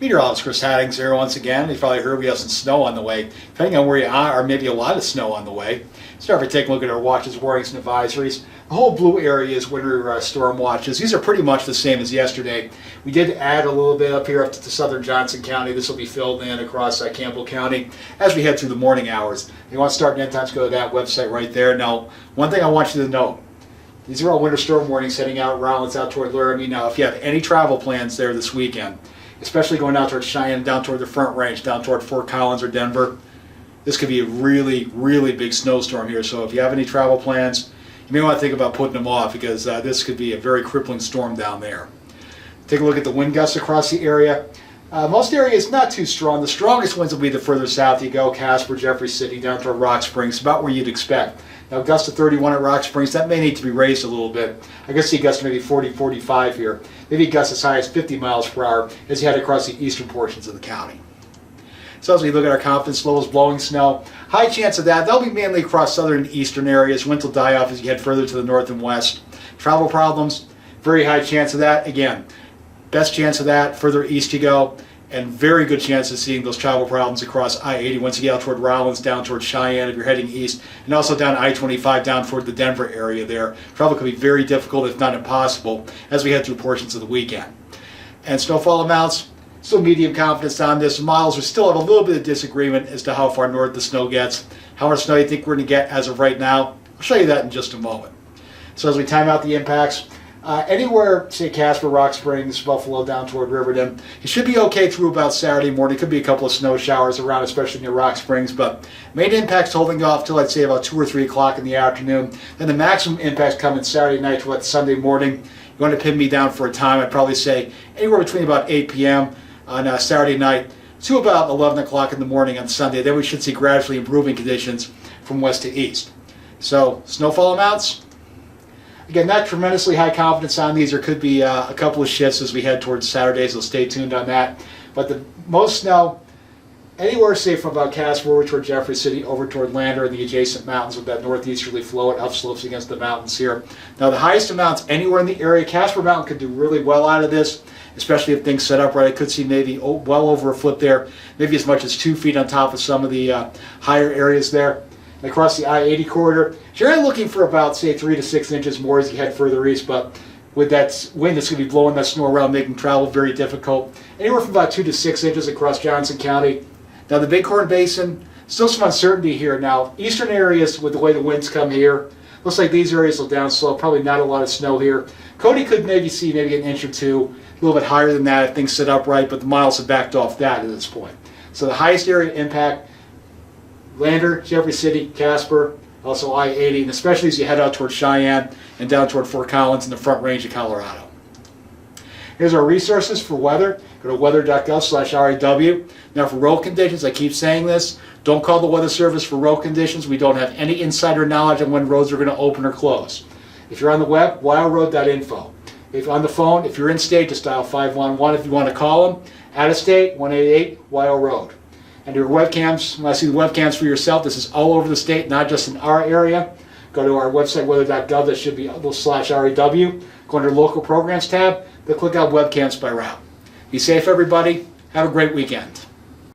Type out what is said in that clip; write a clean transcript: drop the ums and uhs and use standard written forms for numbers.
Meteorologist Chris Haddings here once again. You probably heard we have some snow on the way. Depending on where you are, or maybe a lot of snow on the way. Start by taking a look at our watches, warnings, and advisories. The whole blue area is winter storm watches. These are pretty much the same as yesterday. We did add a little bit up here up to southern Johnson County. This will be filled in across Campbell County as we head through the morning hours. If you want to start and end times, go to that website right there. Now, one thing I want you to know. These are all winter storm warnings heading out Rollins out toward Laramie. Now, if you have any travel plans there this weekend, especially going out towards Cheyenne, down toward the Front Range, down toward Fort Collins or Denver, this could be a really, really big snowstorm here. So if you have any travel plans, you may want to think about putting them off because this could be a very crippling storm down there. Take a look at the wind gusts across the area. Most areas not too strong. The strongest winds will be the further south you go, Casper, Jeffrey City, down toward Rock Springs, about where you'd expect. Now, gusts to 31 at Rock Springs, that may need to be raised a little bit. I guess see gusts maybe 40, 45 here. Maybe gusts as high as 50 miles per hour as you head across the eastern portions of the county. So as we look at our confidence levels, blowing snow, high chance of that. They'll be mainly across southern and eastern areas. Wind will die off as you head further to the north and west. Travel problems, very high chance of that. Again, best chance of that further east you go. And very good chance of seeing those travel problems across I-80 once you get out toward Rollins, down toward Cheyenne if you're heading east, and also down I-25 down toward the Denver area there. Travel could be very difficult, if not impossible, as we head through portions of the weekend. And snowfall amounts, still medium confidence on this. Models are still have a little bit of disagreement as to how far north the snow gets. How much snow you think we're going to get as of right now? I'll show you that in just a moment. So as we time out the impacts, anywhere, say Casper, Rock Springs, Buffalo, down toward Riverton, it should be okay through about Saturday morning. Could be a couple of snow showers around, especially near Rock Springs, but main impacts holding off till I'd say about 2 or 3 o'clock in the afternoon. Then the maximum impacts coming Saturday night to what Sunday morning. You want to pin me down for a time? I'd probably say anywhere between about 8 p.m. on Saturday night to about 11 o'clock in the morning on Sunday. Then we should see gradually improving conditions from west to east. So snowfall amounts. Again, not tremendously high confidence on these. There could be a couple of shifts as we head towards Saturday, so stay tuned on that. But the most snow, anywhere say from about Casper over toward Jeffrey City, over toward Lander and the adjacent mountains with that northeasterly flow and upslopes against the mountains here. Now the highest amounts anywhere in the area, Casper Mountain could do really well out of this, especially if things set up right. I could see maybe well over a foot there, maybe as much as 2 feet on top of some of the higher areas there. And across the I-80 corridor, you're looking for about, say, 3 to 6 inches more as you head further east, but with that wind, it's going to be blowing that snow around, making travel very difficult. Anywhere from about 2 to 6 inches across Johnson County. Now, the Bighorn Basin, still some uncertainty here. Now, eastern areas, with the way the winds come here, looks like these areas will downslope, probably not a lot of snow here. Cody could maybe see maybe an inch or two, a little bit higher than that if things sit up right, but the miles have backed off that at this point. So the highest area impact, Lander, Jeffrey City, Casper, also I-80, and especially as you head out toward Cheyenne and down toward Fort Collins in the Front Range of Colorado. Here's our resources for weather. Go to weather.gov/RAW. Now for road conditions, I keep saying this, don't call the Weather Service for road conditions. We don't have any insider knowledge on when roads are going to open or close. If you're on the web, wildroad.info. If on the phone, if you're in state, just dial 511 if you want to call them. Out of state, 188-WILD-ROAD. And your webcams, when I see the webcams for yourself, this is all over the state, not just in our area. Go to our website, weather.gov, that should be /RAW. Go under local programs tab, then click on webcams by route. Be safe, everybody. Have a great weekend.